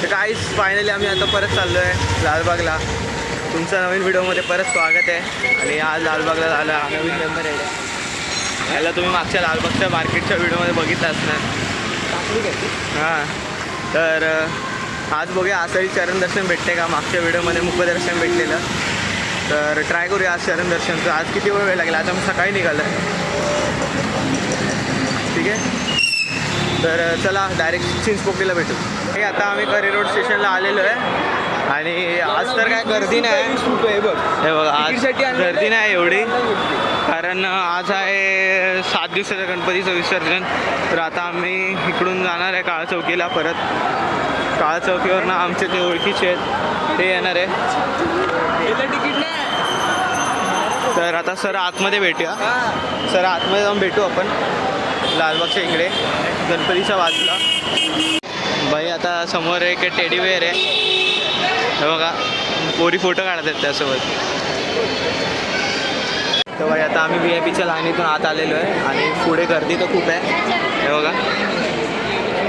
तर काहीच फायनली आम्ही आता परत चाललो आहे लालबागला. तुमचं नवीन व्हिडिओमध्ये परत स्वागत आहे. आणि आज लालबागला झाला नवीन मेंबर आहे. याला तुम्ही मागच्या लालबागच्या मार्केटच्या व्हिडिओमध्ये बघितलं असणार. हां, तर आज बघूया आषाढी चरण दर्शन भेटते का. मागच्या व्हिडिओमध्ये मुखदर्शन भेटलेलं, तर ट्राय करूया आज चरण दर्शनचं. आज किती वेळ लागेल, आज आम्ही सकाळी निघालो आहे. ठीक आहे, तर चला डायरेक्ट चिंचपोकलीला भेटू. हे आता आम्ही करी रोड स्टेशनला आलेलो आहे. आणि आज तर काय गर्दी नाही. हे बघा, आज गर्दी नाही एवढी, कारण आज आहे 7 दिवसाच्या गणपतीचं विसर्जन. तर आता आम्ही इकडून जाणार आहे काळा चौकीला. परत काळा चौकीवरनं आमचे ते ओळखीचे आहेत ते येणार आहे. तिकीट नाही, तर आता सर आतमध्ये भेटूया. सर आतमध्ये जाऊन भेटू आपण लालबागच्या इकडे गणपतीच्या बाजूला. बाई आता समोर एक टेडीवेअर आहे, हे बघा, पोरी फोटो काढत आहेत त्यासोबत. तर बाई आता आम्ही VIP लाईनीतून आत आलेलो आहे आणि पुढे गर्दी तर खूप आहे. हे बघा,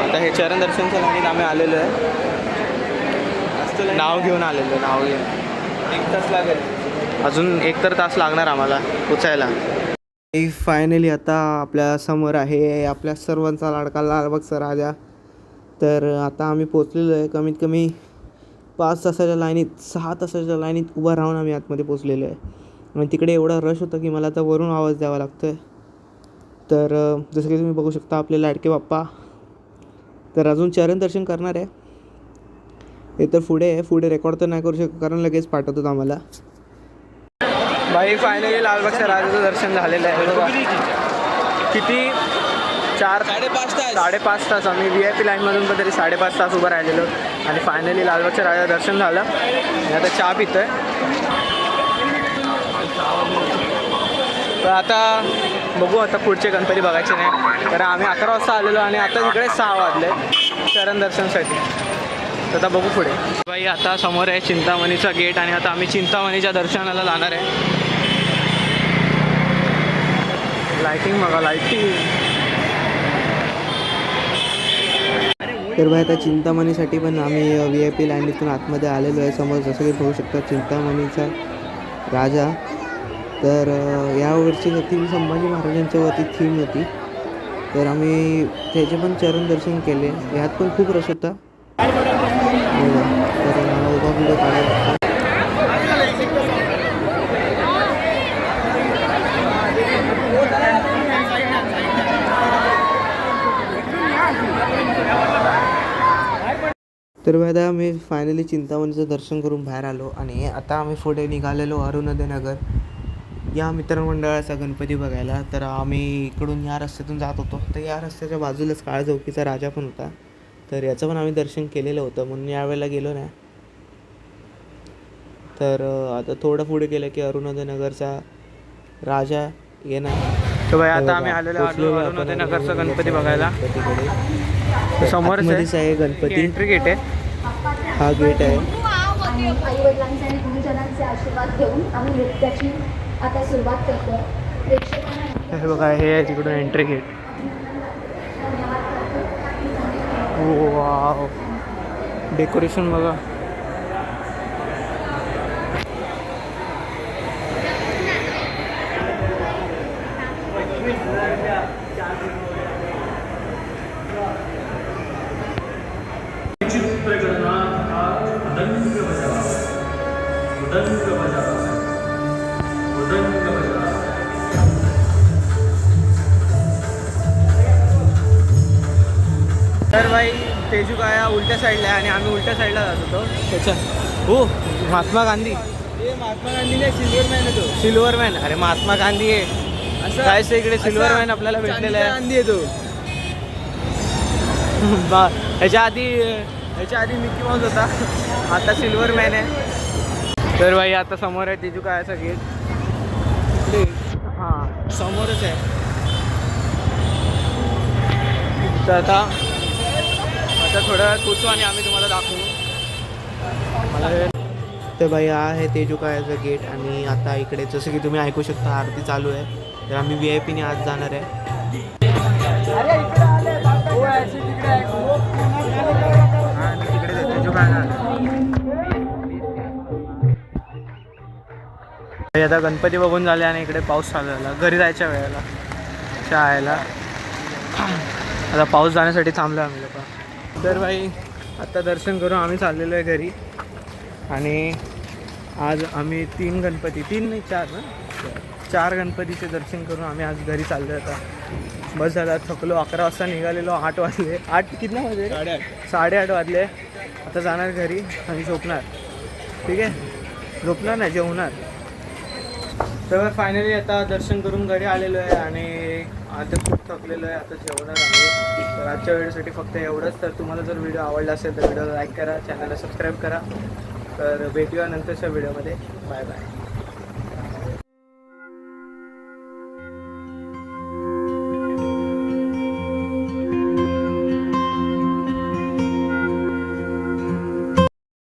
आता हे चरण दर्शनच्या लाईनीत आम्ही आलेलो आहे. नाव घेऊन आलेलो, नाव घेऊन. 1 तास लागेल, अजून 1 तर तास लागणार आम्हाला पोचायला. फायनली आता आपल्या समोर आहे आपल्या सर्वांचा लाडका लालबागचा राजा. तर आता आम्ही पोचलेलो आहे. कमीत कमी 5 तासाच्या लाईनीत, 6 तासाच्या लाईनीत उभा राहून आम्ही आतमध्ये पोचलेलो आहे. आणि तिकडे एवढा रश होता की मला आता वरून आवाज द्यावा लागतो आहे. तर जसं की तुम्ही बघू शकता आपले लाडके बाप्पा. तर अजून चरण दर्शन करणार आहे. हे तर पुढे रेकॉर्ड तर नाही करू शकत कारण लगेच पाठवतात आम्हाला. बाई फायनली लालबागच्या राजाचं दर्शन झालेलं आहे. किती 4-5 तास आम्ही VIP लाईनमधून पण तरी 5.5 तास उभं राहिलेलो. आणि फायनली लालबागच्या राजाचं दर्शन झालं. आणि आता चहा पितो आहे. तर आता बघू, आता पुढचे गणपती बघायचे नाही, तर आम्ही 11 वाजता आलेलो आणि आता इकडे 6 वाजले चरण दर्शनसाठी. तर आता बघू पुढे. बाई आता समोर आहे चिंतामणीचा गेट आणि आता आम्ही चिंतामणीच्या दर्शनाला जाणार आहे. लाईटिंग बघा, लाईटिंग. तर बाई आता चिंतामणीसाठी पण आम्ही VIP लाईनीतून आतमध्ये आलेलो आहे. समोर जसं की बघू शकता चिंतामणीचा राजा. तर यावर्षी थीम संभाजी महाराजांच्या वरती थीम होती, तर आम्ही त्याचे पण चरण दर्शन केले. यात पण खूप रश होता. तर मला उभा व्हिडिओ काढायला. तर आता आम्ही फायनली चिंतामणीचं दर्शन करून बाहेर आलो आणि आता आम्ही पुढे निघालेलो अरुणोदयनगर या मित्रमंडळाचा गणपती बघायला. तर आम्ही इकडून या रस्त्यातून जात होतो, तर या रस्त्याच्या बाजूलाच काळा चौकीचा राजा पण होता. तर याचं पण आम्ही दर्शन केलेलं होतं, म्हणून यावेळेला गेलो नाही. तर आता थोडं पुढे गेलं की अरुणोदयनगरचा राजा येणार. तर बाई आता आम्ही आलेलो अरुणोदयनगरचा गणपती बघायला. समोरच आहे गणपती, एंट्री गेट आहे. हा गेट आहे. आई वडिलांचे आणि गुरुजनांचे आशीर्वाद घेऊन आम्ही नृत्याची आता सुरुवात करतो. हे बघा, हे आहे तिकडून एंट्री गेट. वाव, डेकोरेशन बघा. तर बाई तेजू काय उलट्या साईडला आहे आणि आम्ही उलट्या साईडला जात होतो. त्याच्या हो, महात्मा गांधी. महात्मा गांधी नाही, सिल्वरमॅन आहे तो. सिल्वरमॅन, अरे महात्मा गांधी आहे असं काय. इकडे सिल्वरमॅन आपल्याला भेटलेला आहे. गांधी आहे तो. ह्याच्या आधी मिकी माऊस होता, आता सिल्वरमॅन आहे. तर बाई आता समोर आहे तेजू कायाचा गेट. हां, समोरच आहे. तर आता थोड्या वेळात पोचू आणि आम्ही तुम्हाला दाखवू. तर बाई आहे तेजू कायाचं गेट. आणि आता इकडे जसं की तुम्ही ऐकू शकता आरती चालू आहे. तर आम्ही VIP आज जाणार आहे. तिकडे आता गणपती बघून झाले आणि इकडे पाऊस चालू झाला घरी जायच्या वेळेला शाळेला. आता पाऊस जाण्यासाठी थांबलो आम्ही लोक. तर भाई आता दर्शन करून आम्ही चाललेलो आहे घरी. आणि आज आम्ही 3 नाही 4 गणपतीचे दर्शन करून आम्ही आज घरी चाललो. आता बस झाला थकलो. 11 वाजता निघालेलो. 8 वाजले. 8 कितना वाजले? 8:30 वाजले. आता जाणार घरी आणि झोपणार. ठीक आहे झोपणार नाही जेवणार. तर फायनली आता दर्शन करून घरी आलेलो आहे आणि आता खूप थकलेलो आहे. आता जेवणार आम्ही. तर आजच्या व्हिडिओसाठी फक्त एवढंच. तर तुम्हाला जर व्हिडिओ आवडला असेल तर व्हिडिओला लाईक करा, चॅनलला सबस्क्राईब करा. तर भेटूया नंतरच्या व्हिडिओमध्ये. Bye bye.